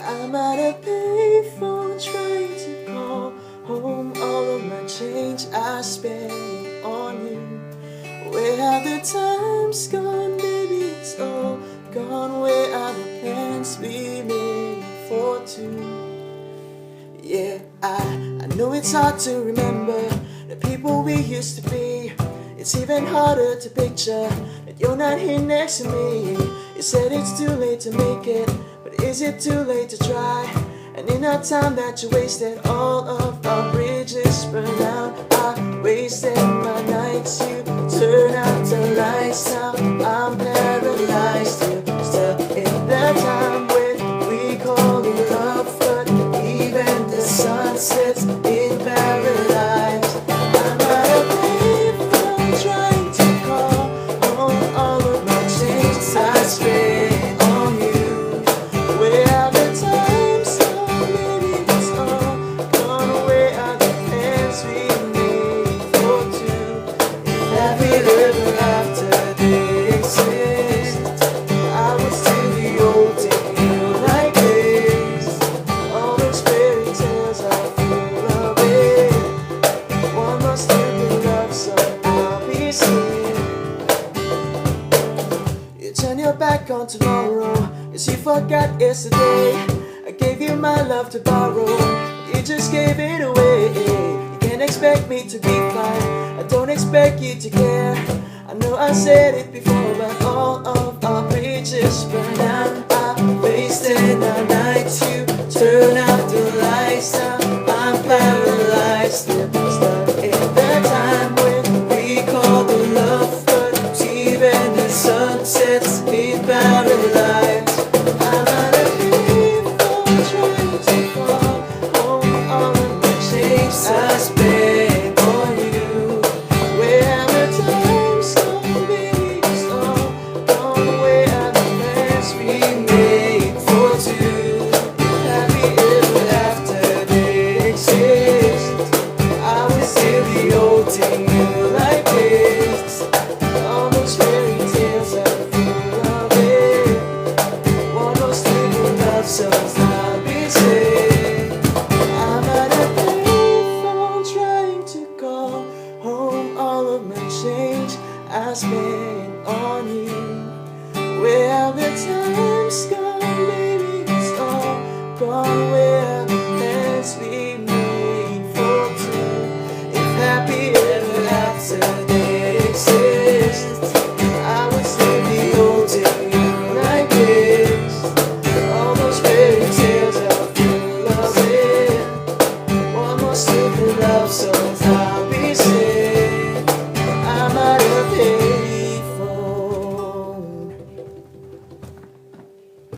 I'm at a payphone trying to call home all of my change I spent on you. Where have the times gone, baby? It's all gone. Where are the plans we made for two? Yeah, I know it's hard to remember the people we used to be. It's even harder to picture that you're not here next to me. You said it's too late to make it, but is it too late to try? And in our time that you wasted, all of our bridges burned out. I wasted my nights, you turn out the lights. Now I'm paralyzed, you stuck in that time when we call it love, but even the sun sets in paradise. I'm at a payphone trying to call home all of my changes I spent on you. Where are the times gone, baby? It's all gone. Where are the plans we made for two? If every little after did exist, I would still be holding you like this. All those fairy tales are full of it. One more stupid love song I'll be singing. You turn your back on tomorrow, cause you forgot yesterday. I gave you my love to borrow, you just gave it away. You can't expect me to be fine, I don't expect you to care. I know I said it before, but all of our bridges burned out. I wasted our nights, you turn out the lights. Now I'm paralyzed, still stuck in that time when we called the love, but even the sun sets in paradise.